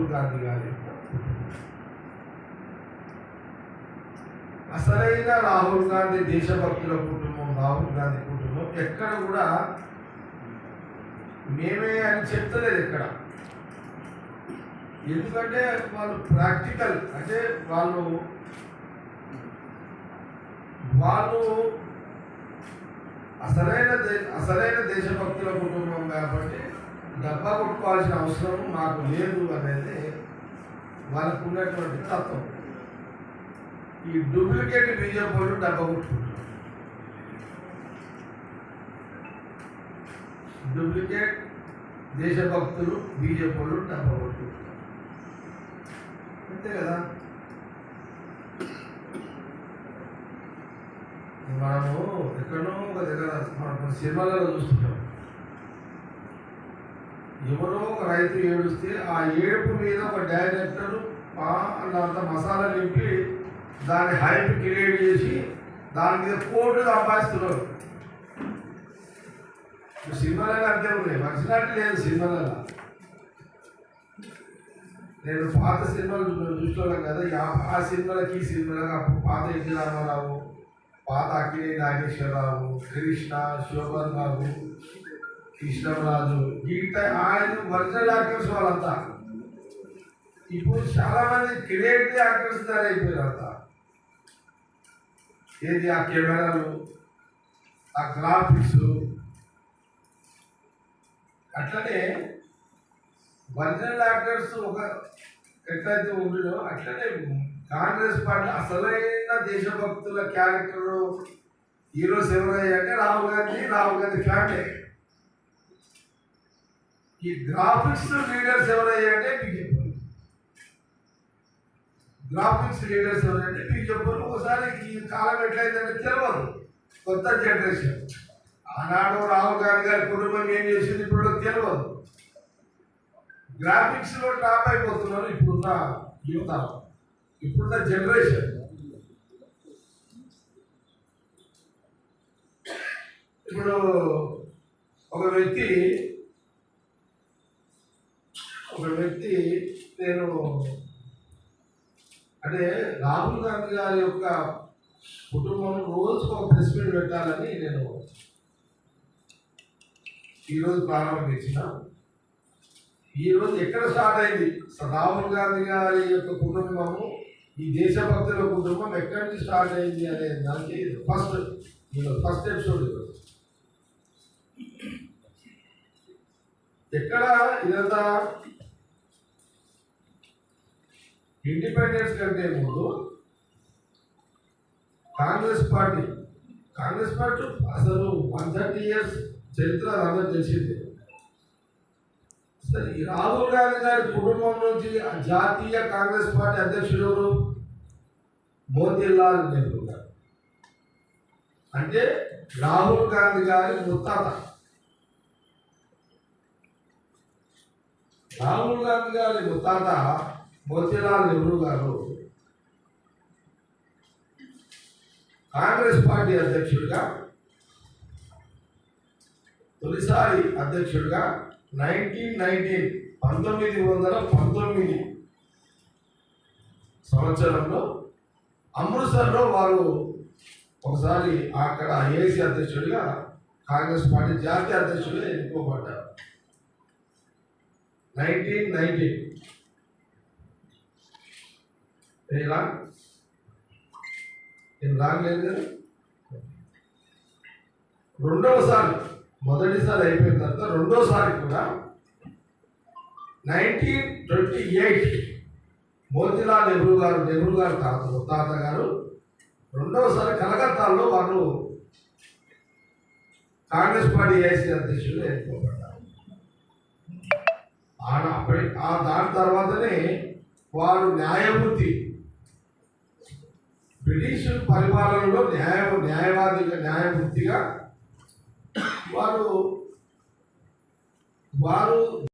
రాహుల్ గాంధీ గారి అసలైన రాహుల్ గాంధీ దేశభక్తుల కుటుంబం, రాహుల్ గాంధీ కుటుంబం ఎక్కడ కూడా మేమే అని చెప్తలేదు ఎక్కడ. ఎందుకంటే వాళ్ళు ప్రాక్టికల్, అంటే వాళ్ళు అసలైన దేశభక్తుల కుటుంబం కాబట్టి డబ్బా కొట్టుకోవాల్సిన అవసరం మాకు లేదు అనేది వాళ్ళకు ఉన్నటువంటి తత్వం. ఈ డూప్లికేట్ బీజేపీ వాళ్ళు డబ్బా కొట్టుకుంటారు. డూప్లికేట్ దేశభక్తులు బీజేపీ వాళ్ళు డబ్బా కొట్టుకుంటారు, అంతే కదా. మనము ఎక్కడో ఒక దగ్గర మన సినిమాలలో చూస్తుంటాం, ఎవరో ఒక రైతు ఏడుస్తే ఆ ఏడుపు మీద ఒక డైరెక్టర్ అంత మసాలా నింపి దాన్ని హైప్ క్రియేట్ చేసి దాని మీద కోట్లు సంపాదిస్తున్నారు. సినిమాలలో అంతే ఉన్నాయి, మర్చినట్టు లేదు సినిమాలలో. నేను పాత సినిమాలు చూసుకోలేం కదా, ఆ సినిమాలకి ఈ సినిమాలకు అప్పుడు పాత ఎన్టీ రామారావు, పాత అక్కినే నాగేశ్వరరావు, కృష్ణ, శోభన్ బాబు, కృష్ణరాజు, గీత ఆయన ఒరిజినల్ యాక్టర్స్ వాళ్ళంతా. ఇప్పుడు చాలా మంది క్రియేటివ్ యాక్టర్స్ తయారైపోయారంతా. ఏది ఆ కెమెరాలు, ఆ గ్రాఫిక్స్, అట్లనే ఒరిజినల్ యాక్టర్స్ ఒక ఎట్లయితే ఉండినో అట్లనే కాంగ్రెస్ పార్టీ అసలైన దేశభక్తుల క్యారెక్టర్ హీరోస్ ఎవరయ్యా అంటే రాహుల్ గాంధీ ఫ్యామిలీ. ఈ గ్రాఫిక్స్ లీడర్స్ ఎవరయ్యా అంటే బీజేపీ. గ్రాఫిక్స్ లీడర్స్ ఎవరంటే బీజేపీ. ఒకసారి ఈ కాలం ఎట్లయితే తెలియదు, కొత్త జనరేషన్. ఆనాడు రాహుల్ గాంధీ గారి కుటుంబం ఏం చేసింది ఇప్పుడు తెలియదు. గ్రాఫిక్స్ లో టాప్ అయిపోతున్నారు ఇప్పుడున్న యువత, ఇప్పుడున్న జనరేషన్. ఇప్పుడు ఒక వ్యక్తి నేను అంటే రాహుల్ గాంధీ గారి యొక్క కుటుంబం రోజుకు ఒక ప్రెస్ మీట్ పెట్టాలని నేను ఈరోజు ప్రారంభించిన. ఈరోజు ఎక్కడ స్టార్ట్ అయింది రాహుల్ గాంధీ గారి యొక్క కుటుంబము, ఈ దేశభక్తుల కుటుంబం ఎక్కడి నుంచి స్టార్ట్ అయింది అనే దానికి ఫస్ట్ ఎపిసోడ్. ఎక్కడ ఇదంతా ఇండిపెండెన్స్ కంటే ముందు కాంగ్రెస్ పార్టీ అసలు 130 years చరిత్ర అందరూ తెలిసింది. సరే, ఈ రాహుల్ గాంధీ గారి కుటుంబం నుంచి జాతీయ కాంగ్రెస్ పార్టీ అధ్యక్షుడు ఎవరు? మోతీలాల్ నెహ్రూ గారు. అంటే రాహుల్ గాంధీ గారి ముత్తాత. రాహుల్ గాంధీ గారి ముత్తాత మోతీలాల్ నెహ్రూ గారు కాంగ్రెస్ పార్టీ అధ్యక్షుడిగా, తొలిసారి అధ్యక్షుడిగా 1919 సంవత్సరంలో అమృత్సర్లో వారు ఒకసారి అక్కడ ఏసీ అధ్యక్షుడిగా, కాంగ్రెస్ పార్టీ జాతీయ అధ్యక్షుడిగా ఎన్నుకోబడ్డారు. 1919 నేను రాగలేదు కదా. రెండవసారి, మొదటిసారి అయిపోయిన తర్వాత రెండోసారి కూడా 1928 మోతీలాల్ నెహ్రూ గారు తాత గారు రెండవసారి కలకత్తాలో వారు కాంగ్రెస్ పార్టీ ఏసీ అధ్యక్షులు ఎన్నుకోబడ్డారు. దాని తర్వాతనే వారు బ్రిటిష్ పరిపాలనలో న్యాయమూర్తిగా వారు